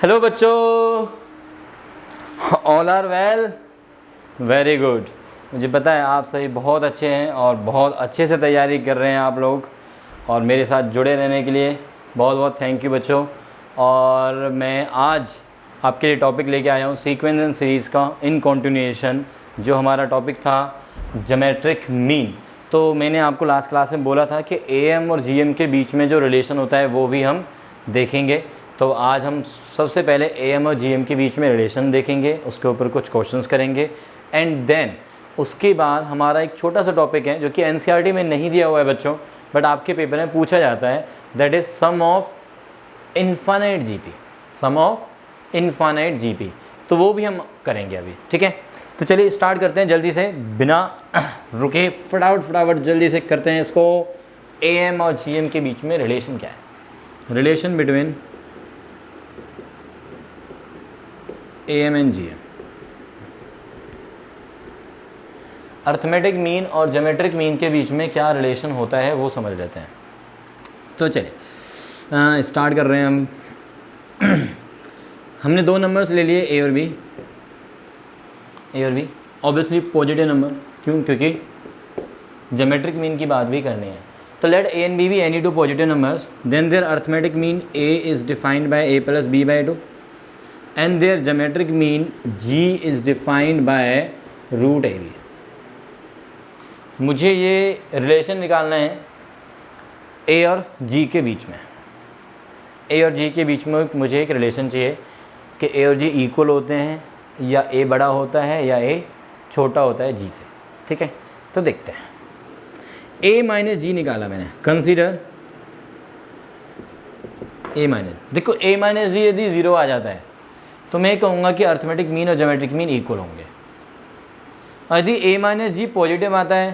Hello बच्चों, all are well, very good. मुझे पता है आप सभी बहुत अच्छे हैं और बहुत अच्छे से तैयारी कर रहे हैं आप लोग, और मेरे साथ जुड़े रहने के लिए बहुत बहुत थैंक यू बच्चों। और मैं आज आपके लिए टॉपिक लेके आया हूँ सीक्वेंस एंड सीरीज़ का इन कंटिन्यूएशन। जो हमारा टॉपिक था ज्योमेट्रिक मीन, तो मैंने आपको लास्ट क्लास में बोला था कि एएम और जीएम के बीच में जो रिलेशन होता है वो भी हम देखेंगे। तो आज हम सबसे पहले एएम और जीएम के बीच में रिलेशन देखेंगे, उसके ऊपर कुछ क्वेश्चंस करेंगे, एंड देन उसके बाद हमारा एक छोटा सा टॉपिक है जो कि एनसीईआरटी में नहीं दिया हुआ है बच्चों, बट आपके पेपर में पूछा जाता है, that is sum of infinite GP. Sum of infinite GP, तो वो भी हम करेंगे अभी, ठीक है। तो चलिए स्टार्ट करते हैं जल्दी से, बिना रुके फटाफट जल्दी से करते हैं इसको। एएम और जीएम के बीच में रिलेशन क्या है? Relation between am and GM, arithmetic mean और ज्योमेट्रिक मीन के बीच में क्या रिलेशन होता है वो समझ लेते हैं। तो चलिए स्टार्ट कर रहे हैं हम। हमने दो नंबर्स ले लिए, ए और बी। ऑब्वियसली पॉजिटिव नंबर, क्यों? क्योंकि ज्योमेट्रिक मीन की बात भी करनी है। तो let a and b be any two positive numbers, then there arithmetic mean a is defined by a plus b by 2 and their geometric mean g is defined by root ab। मुझे ये relation निकालना है a और g के बीच में। a और g के बीच में मुझे एक रिलेशन चाहिए कि a और g इक्वल होते हैं, या a बड़ा होता है या a छोटा होता है g से, ठीक है। तो देखते हैं। a माइनस जी निकाला मैंने, कंसीडर a माइनस। देखो a माइनस जी यदि ज़ीरो आ जाता है तो मैं कहूँगा कि अर्थमेटिक मीन और ज्योमेट्रिक मीन इक्वल होंगे। और यदि a माइनस जी पॉजिटिव आता है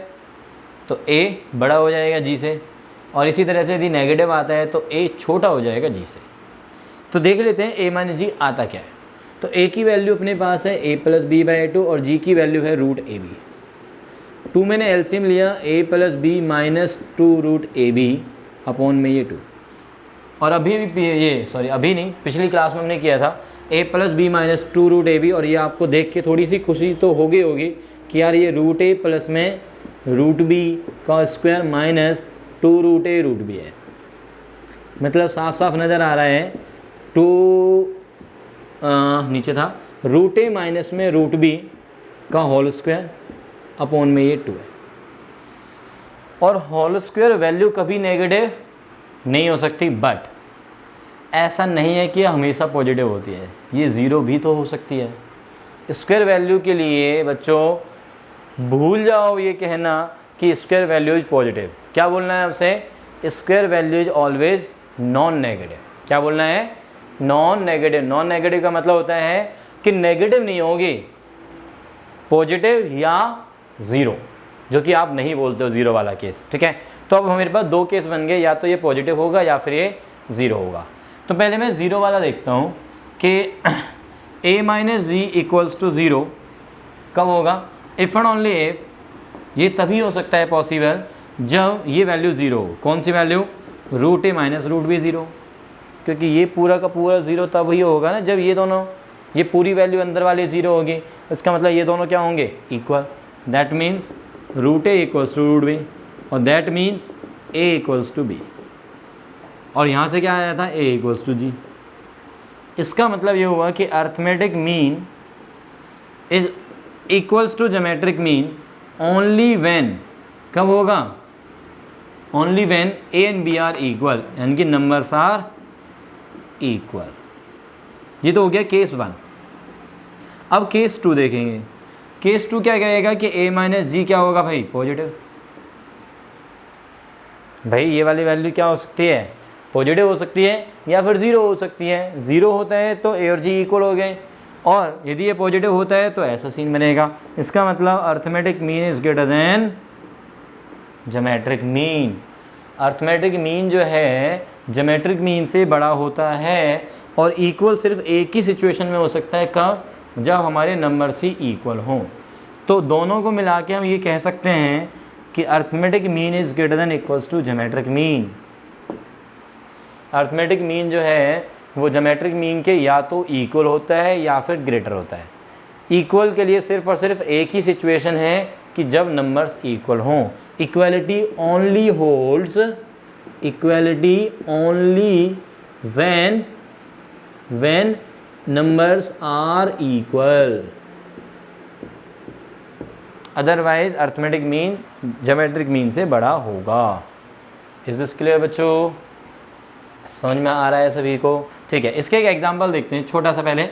तो a बड़ा हो जाएगा g से, और इसी तरह से यदि नेगेटिव आता है तो a छोटा हो जाएगा g से। तो देख लेते हैं a माइनस जी आता क्या है। तो a की वैल्यू अपने पास है a प्लस बी बाई 2 और g की वैल्यू है रूट ए बी। 2 मैंने एलसीएम लिया, a plus b minus 2 root a b upon में ये 2। और अभी नहीं, पिछली क्लास में हमने किया था a plus b minus 2 root a b. और ये आपको देख के थोड़ी सी खुशी तो होगी कि यार ये रूट ए प्लस में रूट बी का स्क्वायर माइनस 2 रूट ए रूट बी है। मतलब साफ साफ नज़र आ रहा है 2 नीचे था रूट ए माइनस में रूट बी का होल स्क्वायर अपॉन में ये 2 है। और होल स्क्वायर वैल्यू कभी नेगेटिव नहीं हो सकती, बट ऐसा नहीं है कि हमेशा पॉजिटिव होती है, ये ज़ीरो भी तो हो सकती है। स्क्वायर वैल्यू के लिए बच्चों भूल जाओ ये कहना कि स्क्वायर वैल्यू इज पॉजिटिव। क्या बोलना है आपसे? Square value is always non negative. क्या बोलना है? Non negative. नॉन नेगेटिव का मतलब होता है कि नेगेटिव नहीं होगी, पॉजिटिव या ज़ीरो, जो कि आप नहीं बोलते हो ज़ीरो वाला केस, ठीक है। तो अब हमारे पास दो केस बन गए, या तो ये पॉजिटिव होगा या फिर ये ज़ीरो होगा। तो पहले मैं ज़ीरो वाला देखता हूँ कि a minus G equals to zero कब होगा? इफ़ एंड ओनली इफ ये तभी हो सकता है पॉसिबल जब ये वैल्यू ज़ीरो हो। कौन सी value? Root A minus root be zero. क्योंकि ये पूरा का पूरा ज़ीरो तब ही होगा ना जब ये पूरी वैल्यू अंदर वाली ज़ीरो होगी। इसका मतलब ये दोनों क्या होंगे? Equal. That means root A equals to root B, और that means a equals to B. और यहाँ से क्या आया था? a equals to G. इसका मतलब ये हुआ कि arithmetic mean is equals to geometric mean only when, कब होगा? Only when a and b are equal, यानी कि नंबर्स आर इक्वल। ये तो हो गया केस 1। अब केस 2 देखेंगे। केस 2 क्या कहेगा कि a माइनस जी क्या होगा भाई? पॉजिटिव। भाई ये वाली वैल्यू क्या हो सकती है? पॉजिटिव हो सकती है या फिर ज़ीरो हो सकती है। ज़ीरो होता है तो ए और जी इक्वल हो गए, और यदि ये पॉजिटिव होता है तो ऐसा सीन बनेगा। इसका मतलब arithmetic mean is greater then geometric mean. Arithmetic mean जो है ज्योमेट्रिक मीन से बड़ा होता है, और इक्वल सिर्फ एक ही सिचुएशन में हो सकता है, कब? जब हमारे नंबर ही इक्वल हों। तो दोनों को मिला के हम ये कह सकते हैं कि arithmetic mean is greater than equals to geometric mean. Arithmetic mean जो है वो ज्योमेट्रिक मीन के या तो इक्वल होता है या फिर ग्रेटर होता है। इक्वल के लिए सिर्फ और सिर्फ एक ही सिचुएशन है कि जब नंबर्स इक्वल हों। Equality only holds, equality only when numbers are equal, otherwise arithmetic mean geometric mean से बड़ा होगा। इज दिस क्लियर बच्चों? समझ में आ रहा है सभी को? ठीक है, इसके एक एग्जांपल देखते हैं छोटा सा। पहले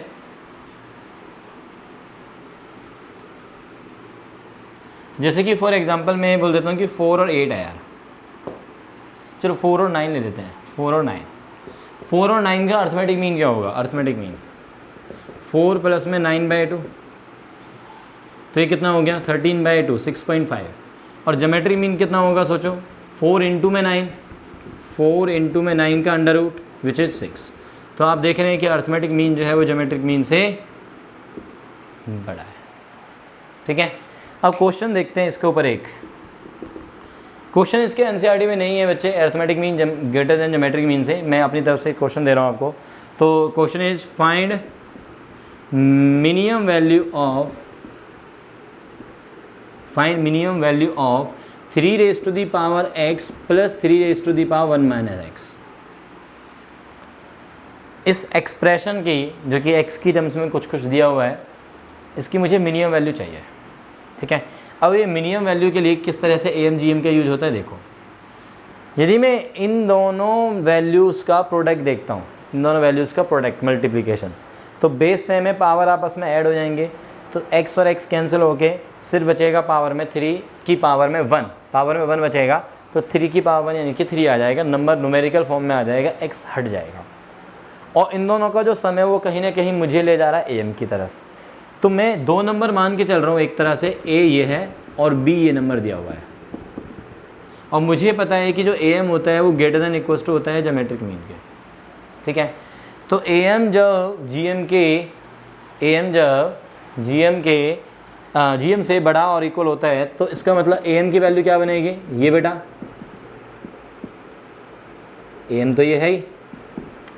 जैसे कि फॉर एग्जांपल मैं बोल देता हूँ कि 4 और 8 है यार, चलो 4 और 9 ले लेते हैं। 4 और 9, 4 और 9 का अर्थमेटिक मीन क्या होगा? अर्थमेटिक मीन 4 प्लस में 9/2, तो ये कितना हो गया? 13/2, 6.5। और ज्योमेट्रिक मीन कितना होगा सोचो? 4 इंटू में 9, 4 इंटू में 9 का अंडर रूट विच इज़ 6। तो आप देख रहे हैं कि अर्थमेटिक मीन जो है वो ज्योमेट्रिक मीन से बड़ा है। ठीक है, अब क्वेश्चन देखते हैं इसके ऊपर। एक क्वेश्चन इसके एनसीईआरटी में नहीं है बच्चे, arithmetic mean greater than geometric mean से। मैं अपनी तरफ से क्वेश्चन दे रहा हूँ आपको। तो question is find minimum value of 3 raise to the power x plus 3 raise to the power 1 minus x। इस एक्सप्रेशन की, जो कि x की टर्म्स में कुछ दिया हुआ है, इसकी मुझे मिनिमम वैल्यू चाहिए। ठीक है, अब ये मिनिमम वैल्यू के लिए किस तरह से AMGM का यूज होता है देखो। यदि मैं इन दोनों वैल्यूज़ का प्रोडक्ट देखता हूँ, इन दोनों वैल्यूज़ का प्रोडक्ट मल्टीप्लिकेशन, तो बेस से में पावर आपस में ऐड हो जाएंगे। तो x और x कैंसिल होके सिर्फ बचेगा पावर में 3 की पावर में 1, पावर में 1 बचेगा। तो 3 की पावर 1 यानी कि 3 आ जाएगा, नंबर न्यूमेरिकल फॉर्म में आ जाएगा, x हट जाएगा। और इन दोनों का जो सम है वो कहीं ना कहीं मुझे ले जा रहा है AM की तरफ। तो मैं 2 नंबर मान के चल रहा हूँ एक तरह से, A ये है और B ये नंबर दिया हुआ है। और मुझे पता है कि जो AM होता है वो ग्रेटर देन इक्वल टू होता है ज्योमेट्रिक मीन के। ठीक है, तो AM जब GM से बड़ा और इक्वल होता है, तो इसका मतलब AM की वैल्यू क्या बनेगी? ये बेटा AM तो ये है ही,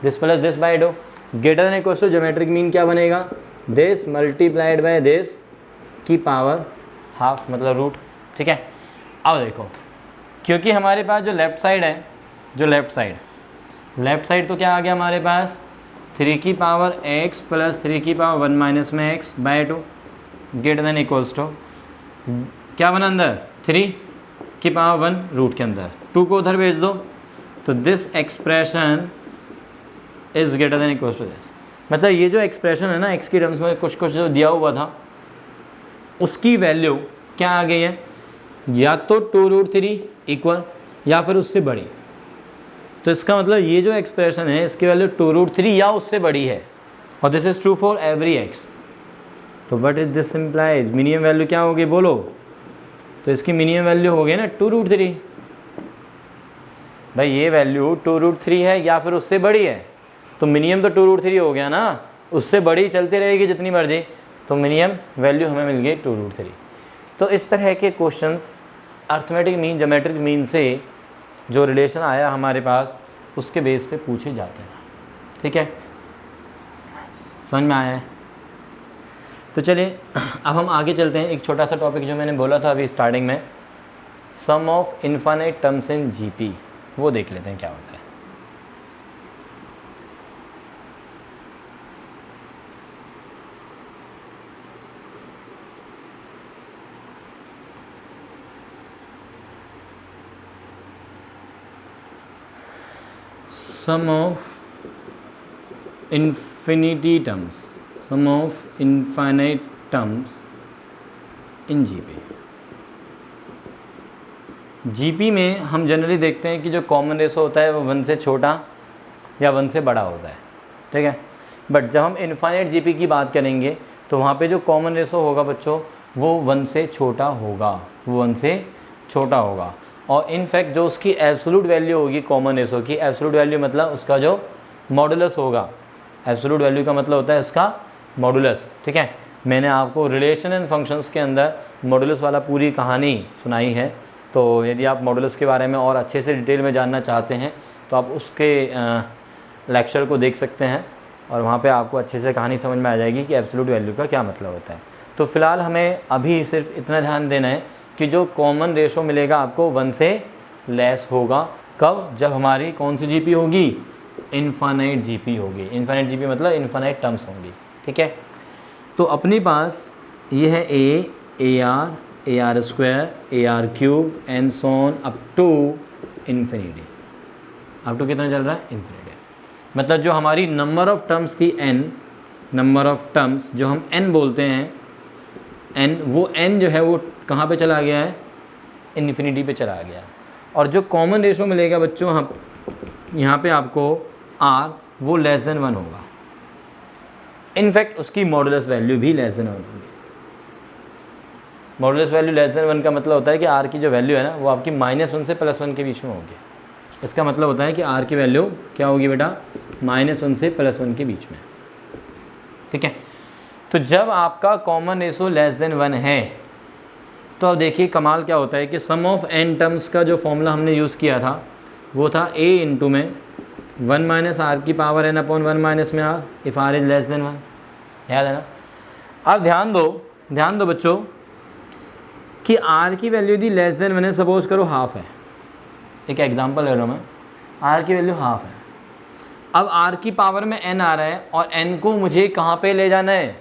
this plus this by 2। Greater than equal to geometric mean क्या बनेगा? दिस मल्टीप्लाइड बाय दिस की पावर हाफ, मतलब रूट। ठीक है, अब देखो, क्योंकि हमारे पास जो लेफ़्ट साइड है, लेफ़्ट साइड तो क्या आ गया हमारे पास? 3 की पावर x प्लस 3 की पावर 1 माइनस में x by 2 greater than equals to क्या बना अंदर? 3 की पावर 1 रूट के अंदर, 2 को उधर भेज दो, तो this expression is greater than equals to this. मतलब ये जो एक्सप्रेशन है ना x की टर्म्स में कुछ जो दिया हुआ था, उसकी वैल्यू क्या आ गई है? या तो 2√3 इक्वल या फिर उससे बड़ी। तो इसका मतलब ये जो एक्सप्रेशन है इसकी वैल्यू 2√3 या उससे बड़ी है, और this is true for every x। तो what is this implies? Minimum value क्या होगी बोलो? तो इसकी मिनिमम वैल्यू हो गई ना 2√3। भाई ये वैल्यू 2√3 है या फिर उससे बड़ी है, तो मिनिमम तो 2√3 हो गया ना, उससे बड़ी चलती रहेगी जितनी मर्जी, तो मिनिमम वैल्यू हमें मिल गई 2√3। तो इस तरह के questions arithmetic mean geometric mean से जो रिलेशन आया हमारे पास, उसके बेस पे पूछे जाते हैं। ठीक है, समझ में आया है? तो चलिए अब हम आगे चलते हैं। एक छोटा सा टॉपिक जो मैंने बोला था अभी स्टार्टिंग में, sum of infinite terms in GP, वो देख लेते हैं क्या होता है। Sum of infinity terms, sum of infinite terms in GP में हम जनरली देखते हैं कि जो कॉमन रेशो होता है वो 1 से छोटा या 1 से बड़ा होता है। ठीक है, बट जब हम इनफाइनाइट GP की बात करेंगे तो वहाँ पे जो कॉमन रेशो होगा बच्चों वो 1 से छोटा होगा, वो 1 से छोटा होगा। और इनफैक्ट जो उसकी एब्सोल्यूट वैल्यू होगी कॉमन रेशो की, एब्सोल्यूट वैल्यू मतलब उसका जो मॉडुलस होगा, एब्सोल्यूट वैल्यू का मतलब होता है उसका मॉडुलस। ठीक है, मैंने आपको रिलेशन एंड फंक्शंस के अंदर मॉडुलस वाला पूरी कहानी सुनाई है, तो यदि आप मॉडुलस के बारे में और अच्छे से डिटेल में जानना चाहते हैं तो आप उसके लेक्चर को देख सकते हैं और वहाँ पे आपको अच्छे से कहानी समझ में आ जाएगी कि एब्सोल्यूट वैल्यू का क्या मतलब होता है। तो फ़िलहाल हमें अभी सिर्फ इतना ध्यान देना है कि जो कॉमन रेशो मिलेगा आपको 1 से लेस होगा। कब? जब हमारी कौन सी जीपी होगी? इनफाइनाइट जीपी होगी। इनफाइनाइट जीपी मतलब इनफाइनाइट टर्म्स होंगी, ठीक है। तो अपने पास ये है a are square, A R cube and so on up to infinity. Up to कितना चल रहा है? इन्फिनिटी। मतलब जो हमारी नंबर ऑफ़ टर्म्स थी n, नंबर ऑफ़ टर्म्स जो हम n बोलते हैं n, वो n जो है वो कहाँ पे चला गया है? इन्फिनिटी पे चला गया। और जो कॉमन रेशो मिलेगा बच्चों हम यहाँ पे आपको r, वो लेस देन 1 होगा। इनफैक्ट उसकी मॉडुलस वैल्यू भी लेस देन 1 होगी। मॉडुलस वैल्यू लेस देन 1 का मतलब होता है कि r की जो वैल्यू है ना वो आपकी -1 से +1 के बीच में होगी। इसका मतलब होता है कि r की वैल्यू क्या होगी बेटा? -1 से +1 के बीच में, ठीक है। तो जब आपका कॉमन रेशो लेस देन 1 है तो अब देखिए कमाल क्या होता है कि सम ऑफ n टर्म्स का जो फॉर्मूला हमने यूज़ किया था वो था a इंटू में 1 - r की पावर n अपॉन 1 - में r, if r is less than 1। याद है ना? अब ध्यान दो बच्चों कि r की वैल्यू यदि लेस देन 1 है, सपोज करो हाफ है, एक एग्जांपल ले रहा हूँ मैं, r की वैल्यू हाफ है। अब r की पावर में n आ रहा है और n को मुझे कहाँ पे ले जाना है?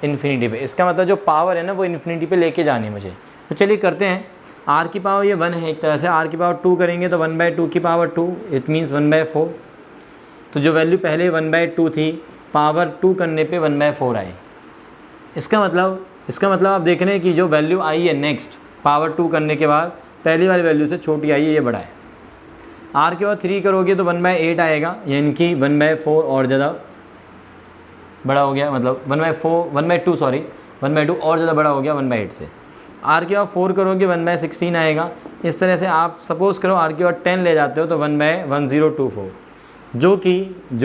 इन्फिनिटी पे। इसका मतलब जो पावर है ना वो इन्फिनिटी पे लेके जानी है मुझे। तो चलिए करते हैं। r की पावर ये 1 है एक तरह से, r की पावर 2 करेंगे तो 1/2 की पावर 2, इट मीन्स 1/4। तो जो वैल्यू पहले 1/2 थी, पावर 2 करने पे 1/4 आई। इसका मतलब आप देख रहे हैं कि जो वैल्यू आई है नेक्स्ट पावर 2 करने के बाद पहली वाली वैल्यू से छोटी आई है, ये बड़ा है। r के बाद 3 करोगे तो 1/8 आएगा, यानी कि 1/4 और ज़्यादा बड़ा हो गया, मतलब 1/2 और ज़्यादा बड़ा हो गया 1/8 से। r के बाद 4 करोगे 1/16 आएगा। इस तरह से आप सपोज़ करो r के बाद 10 ले जाते हो तो 1/1024, जो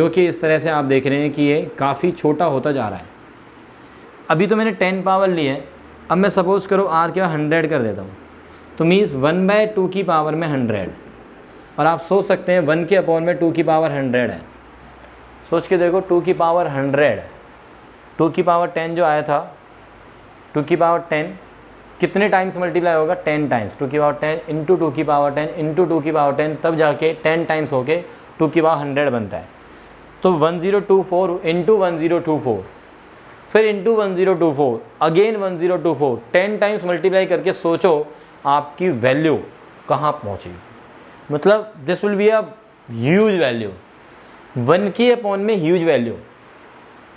कि इस तरह से आप देख रहे हैं कि ये काफ़ी छोटा होता जा रहा है। अभी तो मैंने 10 पावर ली है, अब मैं सपोज़ करो r के बाद 100 कर देता हूँ, तो मीन्स 1/2 की पावर में 100। और आप सोच सकते हैं 1 के अपॉन में 2 की पावर 100 है। सोच के देखो 2 की पावर 100, 2 की पावर 10 जो आया था, 2 की पावर 10 कितने टाइम्स मल्टीप्लाई होगा? 10 टाइम्स। 2 की पावर 10 इंटू 2 की पावर 10 इंटू 2 की पावर 10, तब जाके 10 टाइम्स होके 2 की पावर 100 बनता है। तो 1024 इंटू 1024, फिर इंटू 1024, अगेन 1024, 10 टाइम्स मल्टीप्लाई करके सोचो आपकी वैल्यू कहाँ पहुँचेगी। मतलब this will be a huge value, 1 की अपॉन में ह्यूज वैल्यू।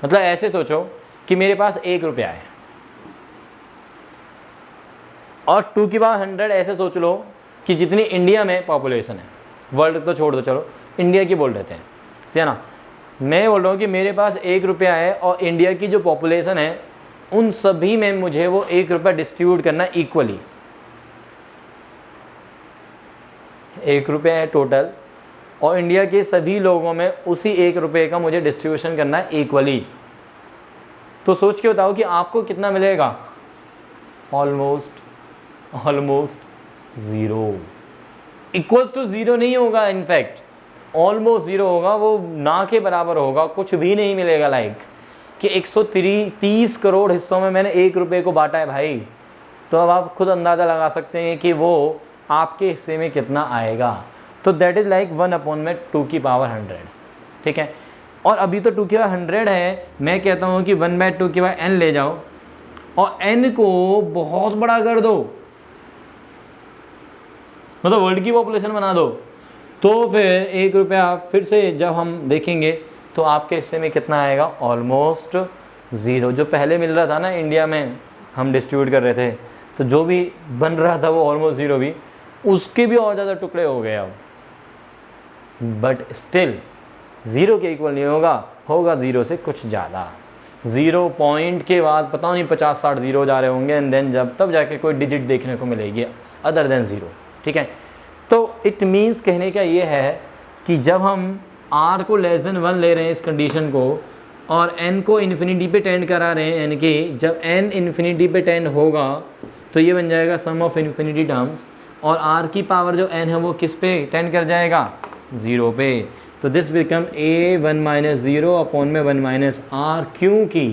मतलब ऐसे सोचो कि मेरे पास 1 रुपया है और 2 की पावर 100 ऐसे सोच लो कि जितनी इंडिया में पॉपुलेशन है, वर्ल्ड तो छोड़ दो, चलो इंडिया की बोल लेते हैं, है ना। मैं बोल रहा हूँ कि मेरे पास 1 रुपया है और इंडिया की जो पॉपुलेशन है उन सभी में मुझे वो 1 रुपया डिस्ट्रीब्यूट करना इक्वली। 1 रुपया है टोटल और इंडिया के सभी लोगों में उसी 1 रुपये का मुझे डिस्ट्रीब्यूशन करना है इक्वली। तो सोच के बताओ कि आपको कितना मिलेगा? ऑलमोस्ट 0। इक्वल्स टू 0 नहीं होगा, इनफैक्ट ऑलमोस्ट 0 होगा, वो ना के बराबर होगा, कुछ भी नहीं मिलेगा। लाइक कि 130 करोड़ हिस्सों में मैंने 1 रुपये को बांटा है भाई। तो अब आप खुद अंदाज़ा लगा सकते हैं कि वो आपके हिस्से में कितना आएगा। तो दैट इज़ लाइक 1 अपॉन में 2 की पावर 100, ठीक है। और अभी तो 2 की पावर 100 है, मैं कहता हूँ कि 1/2 की पावर n ले जाओ और n को बहुत बड़ा कर दो, मतलब वर्ल्ड की पॉपुलेशन बना दो। तो फिर 1 रुपया फिर से जब हम देखेंगे तो आपके हिस्से में कितना आएगा? ऑलमोस्ट 0। जो पहले मिल रहा था ना इंडिया में, हम डिस्ट्रीब्यूट कर रहे थे, तो जो भी बन रहा था वो ऑलमोस्ट 0 भी, उसके भी और ज़्यादा टुकड़े हो गए अब। बट स्टिल 0 के इक्वल नहीं होगा 0 से कुछ ज़्यादा। 0 पॉइंट के बाद पता नहीं 50-60 जीरो जा रहे होंगे, एंड देन तब जाके कोई डिजिट देखने को मिलेगी अदर देन 0, ठीक है। तो इट मीन्स कहने का ये है कि जब हम r को लेस देन 1 ले रहे हैं इस कंडीशन को और n को इन्फिनिटी पे टेंड करा रहे हैं, यानी कि जब n इन्फिनिटी पे टेंड होगा तो ये बन जाएगा सम ऑफ इन्फिनिटी टर्म्स, और r की पावर जो n है वो किस पे टेंड कर जाएगा? 0 पे। तो this become a 1 minus zero upon में 1 माइनस आर, क्योंकि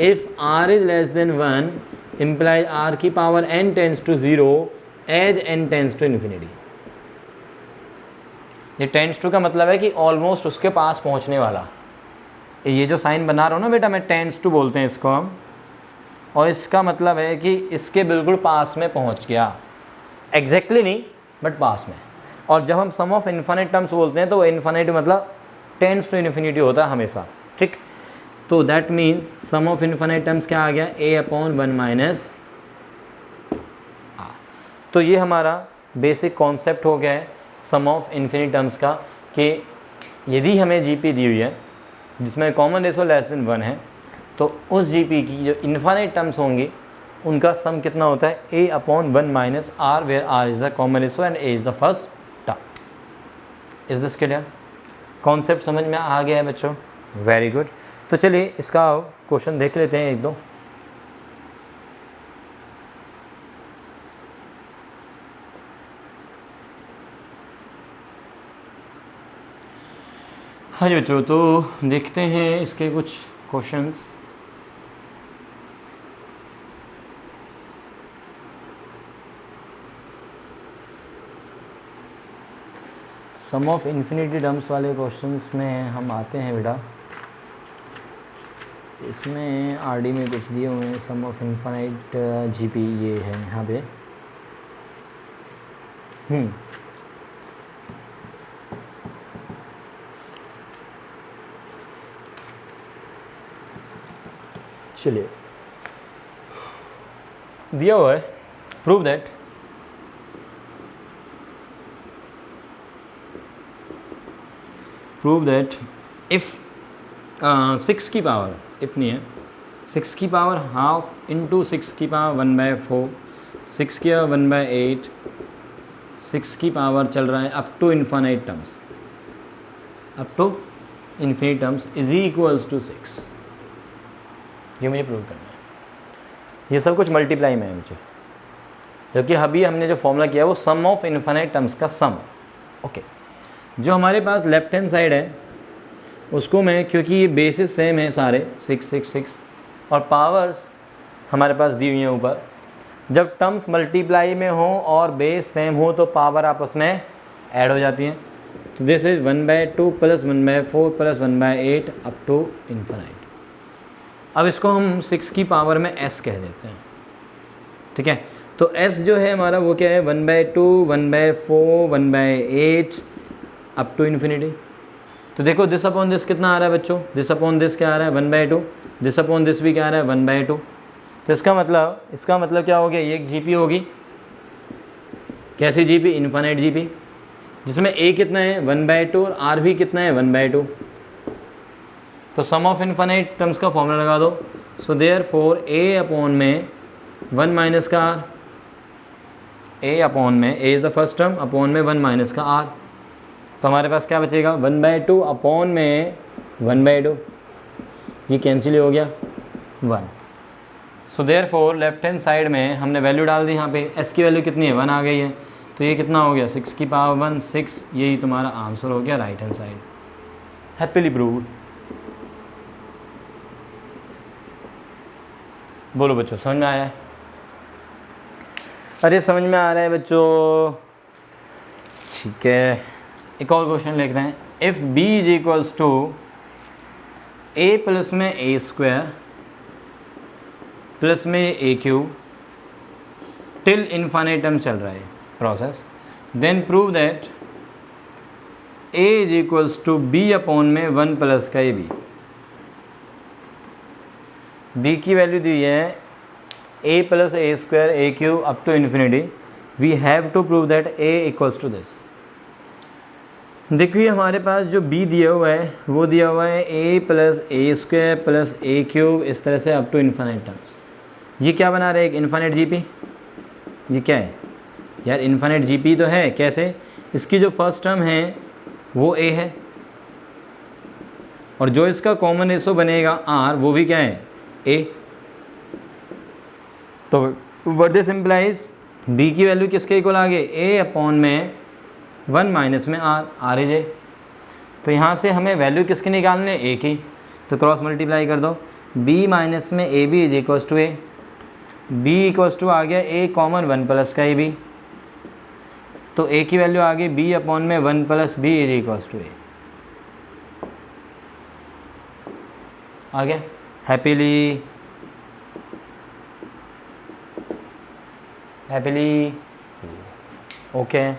if R is less than 1 implies R की power n tends to 0 as n tends to infinity. ये टेंस टू का मतलब है कि ऑलमोस्ट उसके पास पहुंचने वाला। ये जो साइन बना रहा हूँ ना बेटा मैं, टेंस टू बोलते हैं इसको हम, और इसका मतलब है कि इसके बिल्कुल पास में पहुंच गया, एग्जैक्टली नहीं बट पास में। और जब हम सम ऑफ इन्फिनिट टर्म्स बोलते हैं तो वो इन्फिनिटी मतलब टेंस टू इन्फिनिटी होता है हमेशा, ठीक। तो that means sum of infinite terms क्या आ गया, a अपॉन 1 माइनस आर। तो ये हमारा बेसिक कॉन्सेप्ट हो गया है सम ऑफ इन्फिनिट टर्म्स का, कि यदि हमें जीपी दी हुई है जिसमें कॉमन रेशो लेस देन 1 है, तो उस जीपी की जो इन्फिनिट टर्म्स होंगी उनका सम कितना होता है, a upon 1 minus r, where r is the common ratio and a is the first term. Is this clear? Concept समझ में आ गया है बच्चों? Very good. तो चलिए इसका क्वेश्चन देख लेते हैं एक दो। हाँ जी बच्चों, तो देखते हैं इसके कुछ questions. Sum of infinity terms वाले क्वेश्चंस में हम आते हैं बेटा। इसमें आरडी में कुछ दिए हुए हैं, सम ऑफ इन्फिनिट जीपी ये है यहाँ पे। चलिए दिया हुआ है, प्रूव दैट इफ़ 6 की पावर, इफ नहीं है 6 की पावर हाफ इंटू 6 की पावर 1/4, 6 की पावर 1/8, 6 की पावर चल रहा है up to infinite terms, up to infinite terms is equals to 6। ये मुझे प्रूव करना है। ये सब कुछ मल्टीप्लाई में है मुझे, जबकि अभी हमने जो फॉर्मूला किया है वो सम ऑफ इन्फिनिट टर्म्स का सम। ओके, जो हमारे पास लेफ्ट हैंड साइड है उसको मैं, क्योंकि ये बेसिस सेम है सारे 6 6 6 और पावर्स हमारे पास दी हुई हैं ऊपर, जब टर्म्स मल्टीप्लाई में हो और बेस सेम हो तो पावर आपस में ऐड हो जाती हैं। तो this is 1/2 plus 1/4 plus 1/8 up to infinite. अब इसको हम 6 की पावर में s कह देते हैं, ठीक है। तो s जो है हमारा वो क्या है, 1/2 1/4 1/8 अप टू इन्फिनिटी। तो देखो दिस अपॉन दिस कितना आ रहा है बच्चों, दिस अपॉन दिस क्या आ रहा है 1/2, दिस अपॉन दिस भी क्या आ रहा है 1/2। तो इसका मतलब क्या हो गया, ये एक जीपी होगी। कैसी जीपी, इन्फिनिट जीपी, जिसमें a कितना है 1/2 और r भी कितना है 1/2। तो सम ऑफ इन्फिनिट टर्म्स का फॉर्मूला लगा दो। सो देयरफॉर a अपॉन में 1 माइनस का r, a अपॉन में a is the first term, upon में 1 माइनस का r। तो हमारे पास क्या बचेगा 1/2 अपॉन में 1/2, ये कैंसिल हो गया 1। So therefore left hand side में हमने वैल्यू डाल दी, यहाँ पे s की वैल्यू कितनी है 1 आ गई है। तो ये कितना हो गया 6 की पावर 1 6, यही तुम्हारा आंसर हो गया right hand side. Happily proved. बोलो बच्चों, समझ में आया है? अरे समझ में आ रहा है बच्चों, ठीक है। एक और क्वेश्चन लिख रहे हैं। If b is equals to a plus में a स्क्वायर प्लस में a क्यूब टिल इन्फिनिटम चल रहा है process, then prove that a is equals to b upon में 1 प्लस का b। b की वैल्यू दी है a plus a square a cube up to infinity. We have to prove that a equals to this. देखिए हमारे पास जो b दिया हुआ है वो दिया हुआ है a plus a square plus a cube, इस तरह से अप टू इन्फिनिट टर्म्स। ये क्या बना रहे हैं, एक इन्फिनिट जीपी। ये क्या है यार, इन्फिनिट जीपी तो है। कैसे, इसकी जो फर्स्ट टर्म है वो a है और जो इसका कॉमन रेशो बनेगा r वो भी क्या है a। तो व्हाट दिस इम्प्लाइज, b की वैल्यू किसके इक्वल आ गई a अपॉन में 1 माइनस में r, r इज a। तो यहाँ से हमें वैल्यू किसकी निकालनी है, ए की, तो क्रॉस मल्टीप्लाई कर दो, b माइनस में A B is equals to A, B equals to आ गया ए कॉमन 1 प्लस का ए बी, तो ए की वैल्यू आ गई b अपॉन में 1 plus B is equals to A, आ गया हैप्पीली ओके।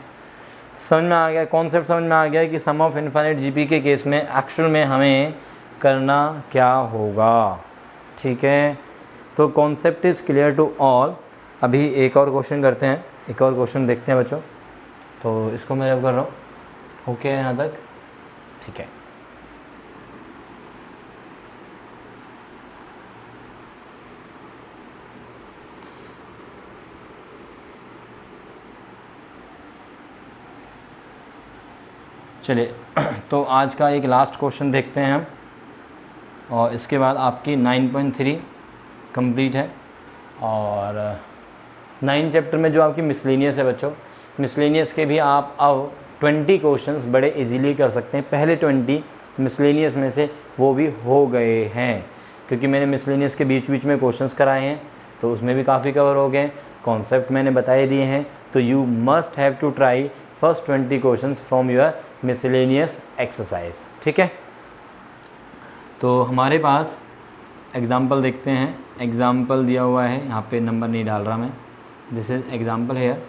समझ में आ गया, कॉन्सेप्ट समझ में आ गया कि सम ऑफ इनफाइनाइट जीपी के केस में एक्चुअल में हमें करना क्या होगा, ठीक है। तो concept is clear to all. अभी एक और क्वेश्चन करते हैं, एक और क्वेश्चन देखते हैं बच्चों, तो इसको मैं अब कर रहा हूँ, ओके यहाँ तक, ठीक है। चलिए तो आज का एक लास्ट क्वेश्चन देखते हैं हम, और इसके बाद आपकी 9.3 कंप्लीट है। और 9 चैप्टर में जो आपकी मिसलेनियस है बच्चों, मिसलेनियस के भी आप अब 20 क्वेश्चंस बड़े इजीली कर सकते हैं। पहले 20 मिसलेनियस में से वो भी हो गए हैं, क्योंकि मैंने मिसलेनियस के बीच बीच में क्वेश्चंस कराए हैं, तो उसमें भी काफ़ी कवर हो गए। कॉन्सेप्ट मैंने बताए दिए हैं, तो you must have to try first 20 questions from your miscellaneous exercise, ठीक है। तो हमारे पास एग्ज़ाम्पल देखते हैं, एग्ज़ाम्पल दिया हुआ है, यहाँ पे नंबर नहीं डाल रहा मैं, दिस इज़ एग्ज़ाम्पल हेयर।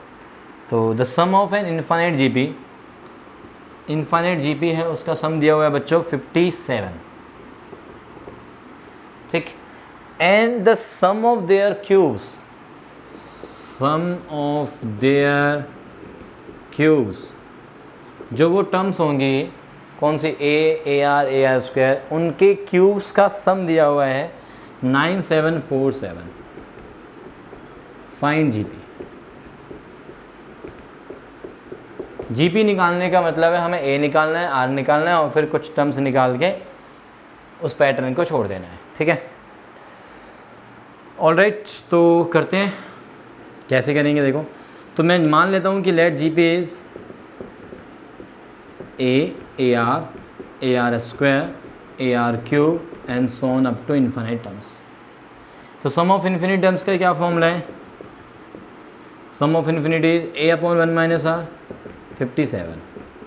तो the sum of an infinite GP, infinite GP है, उसका सम दिया हुआ है बच्चों 57, ठीक। And the sum of their cubes, sum of their cubes, जो वो टर्म्स होंगी, कौन सी, ए आर स्क्वायर, उनके क्यूब्स का सम दिया हुआ है 9747। Find GP. जीपी निकालने का मतलब है हमें ए निकालना है, आर निकालना है, और फिर कुछ टर्म्स निकाल के उस पैटर्न को छोड़ देना है, ठीक है। ऑलराइट, तो करते हैं, कैसे करेंगे देखो। तो मैं मान लेता हूँ कि let GP is A are square, A R cube and so on up to infinite terms. तो सम ऑफ इन्फिनिट टर्म्स का क्या फॉर्मूला है, sum of infinite is A upon 1 minus R, 57,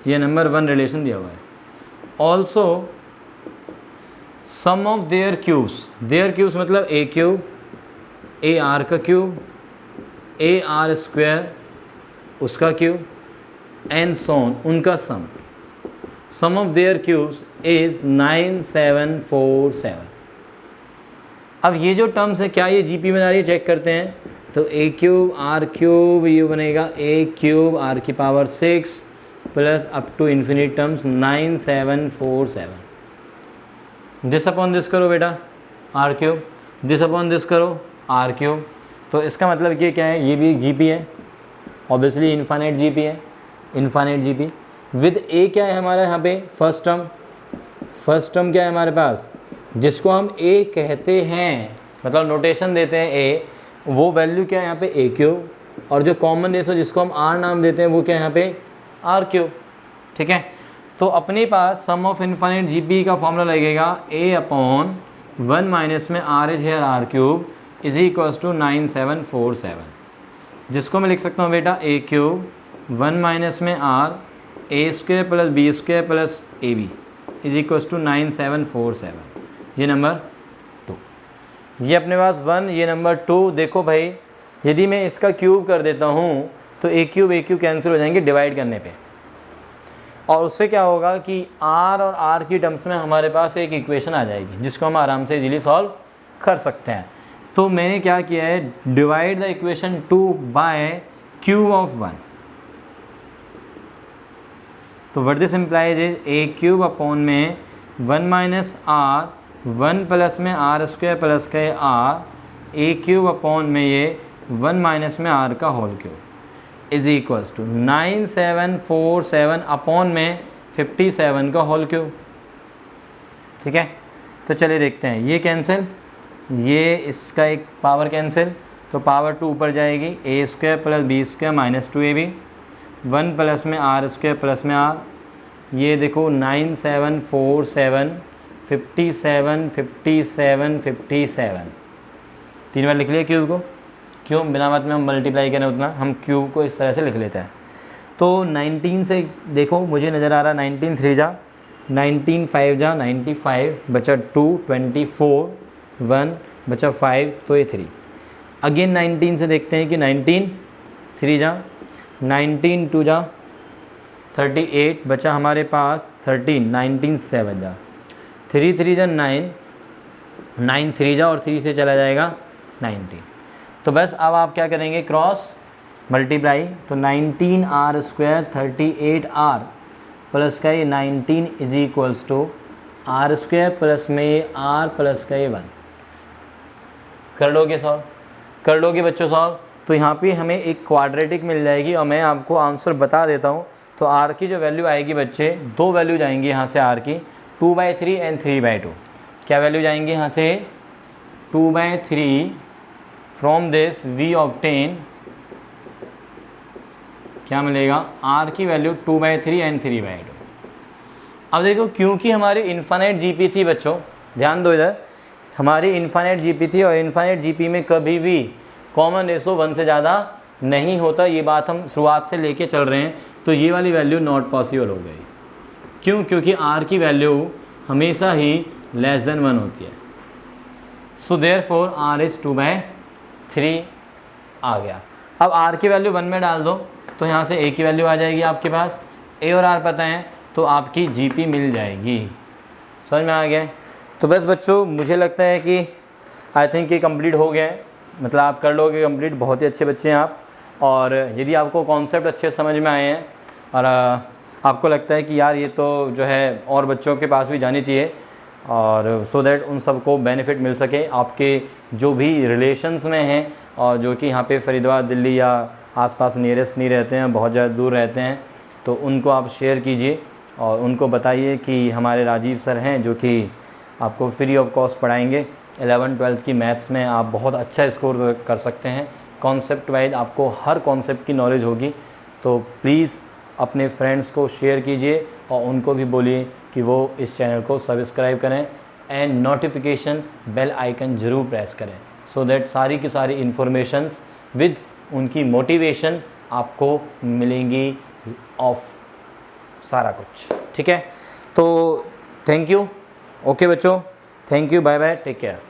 ये नंबर 1 रिलेशन दिया हुआ है। Also sum of their cubes मतलब A cube, A R का क्यूब, ए आर स्क्वायर उसका क्यूब, एंड सो ऑन, उनका sum, sum of their cubes is 9747। अब ये जो टर्म्स है, क्या ये जीपी बना रही है, चेक करते हैं। तो ए क्यूब आर क्यूब, ये बनेगा ए क्यूब आर की power 6 plus up to infinite terms 9747। This upon this करो बेटा, r cube, this upon this करो, आर क्यूब। तो इसका मतलब ये क्या है, ये भी एक जीपी है, ऑब्वियसली इनफाइनाइट जीपी है, इनफाइनाइट जीपी विद ए क्या है हमारा यहाँ पे, फर्स्ट टर्म क्या है हमारे पास, जिसको हम ए कहते हैं, मतलब नोटेशन देते हैं ए, वो वैल्यू क्या है यहाँ पे ए क्यूब, और जो कॉमन रेशो जिसको हम आर नाम देते हैं वो क्या है यहाँ पे आर क्यूब, ठीक है। तो अपने पास सम ऑफ इनफाइनाइट जीपी का फॉर्मूला लगेगा ए अपॉन 1 माइनस में r is here r cube is equals to 9747, जिसको मैं लिख सकता हूँ बेटा ए क्यूब 1 माइनस में r a square plus B square plus a B is equals to 9747, ये नंबर 2। ये अपने पास 1, ये नंबर 2। देखो भाई, यदि मैं इसका क्यूब कर देता हूँ तो ए क्यूब कैंसिल हो जाएंगे डिवाइड करने पे, और उससे क्या होगा कि आर और आर की टर्म्स में हमारे पास एक इक्वेशन आ जाएगी जिसको हम आराम से इजीली सॉल्व कर सकते हैं। तो मैंने क्या किया है, divide the equation 2 by cube of 1। तो what this implies is a cube upon में 1 माइनस आर, 1 प्लस में आर स्क्वायर प्लस के आर, ए क्यूब अपॉन में ये 1 माइनस में आर का whole cube is equals to 9747 upon में 57 का होल क्यूब, ठीक है। तो चलिए देखते हैं, ये कैंसिल, ये इसका एक पावर कैंसिल, तो पावर 2 ऊपर जाएगी, A square plus B square minus 2ab, 1 plus में आर स्क्वायर प्लस में आर, ये देखो 9 7 4 7 57 57 57 3 बार लिख लिया क्यूब को। क्यों? बिना बात में हम मल्टीप्लाई करें उतना हम क्यूब को इस तरह से लिख लेते हैं। तो 19 से देखो मुझे नज़र आ रहा 19 3 जा 19 5 जा 95 बचा 2 24 1 बचा 5 तो ये 3। अगेन 19 से देखते हैं कि 19 3 जा 19 2 जा 38 बचा हमारे पास 13 19 7 जा 3 3 जा 9 9 3 जा और 3 से चला जाएगा 19। तो बस अब आप क्या करेंगे क्रॉस मल्टीप्लाई। तो 19 आर स्क्वायर 38 आर प्लस का ये 19 is equals to r square plus में ये आर प्लस का ये 1। कर लोगे सॉल्व? कर लोगे बच्चों सॉल्व? तो यहाँ पे हमें एक क्वाड्रेटिक मिल जाएगी और मैं आपको आंसर बता देता हूँ। तो आर की जो वैल्यू आएगी बच्चे, दो वैल्यू जाएंगी यहाँ से आर की 2/3 एंड 3/2। क्या वैल्यू जाएंगी यहाँ से? 2/3 फ्रॉम दिस वी ऑब्टेन क्या मिलेगा? आर की वैल्यू 2/3 एंड 3/2। अब देखो क्योंकि हमारी इन्फाइनाइट जीपी थी बच्चों, ध्यान दो इधर, हमारी इन्फाइनाइट जीपी थी और इन्फाइनाइट जीपी में कभी भी कॉमन रेशो 1 से ज़्यादा नहीं होता। ये बात हम शुरुआत से लेके चल रहे हैं। तो ये वाली वैल्यू नॉट पॉसिबल हो गई। क्यों? क्योंकि आर की वैल्यू हमेशा ही लेस देन 1 होती है। सो देयरफॉर आर इज़ 2/3 आ गया। अब आर की वैल्यू 1 में डाल दो तो यहाँ से ए की वैल्यू आ जाएगी आपके पास। ए और आर पता है तो आपकी जीपी मिल जाएगी। समझ में आ गया? तो बस बच्चों मुझे लगता है कि आई थिंक ये कंप्लीट हो गया है। मतलब आप कर लोगे कंप्लीट, बहुत ही अच्छे बच्चे हैं आप। और यदि आपको कॉन्सेप्ट अच्छे समझ में आए हैं और आपको लगता है कि यार ये तो जो है और बच्चों के पास भी जानी चाहिए और सो दैट उन सबको बेनिफिट मिल सके, आपके जो भी रिलेशंस में हैं और जो कि यहाँ पे फरीदाबाद दिल्ली या आसपास नियरेस्ट नहीं रहते हैं, बहुत ज़्यादा दूर रहते हैं, तो उनको आप शेयर कीजिए और उनको बताइए कि हमारे राजीव सर हैं जो कि आपको फ्री ऑफ कॉस्ट पढ़ाएंगे। 11th-12th की मैथ्स में आप बहुत अच्छा स्कोर कर सकते हैं। कॉन्सेप्ट वाइज आपको हर कॉन्सेप्ट की नॉलेज होगी। तो प्लीज़ अपने फ्रेंड्स को शेयर कीजिए और उनको भी बोलिए कि वो इस चैनल को सब्सक्राइब करें एंड नोटिफिकेशन बेल आइकन ज़रूर प्रेस करें सो दैट सारी की सारी इन्फॉर्मेशंस विद उनकी मोटिवेशन आपको मिलेंगी ऑफ सारा कुछ। ठीक है? तो थैंक यू। ओके बच्चों, thank you, bye bye, take care.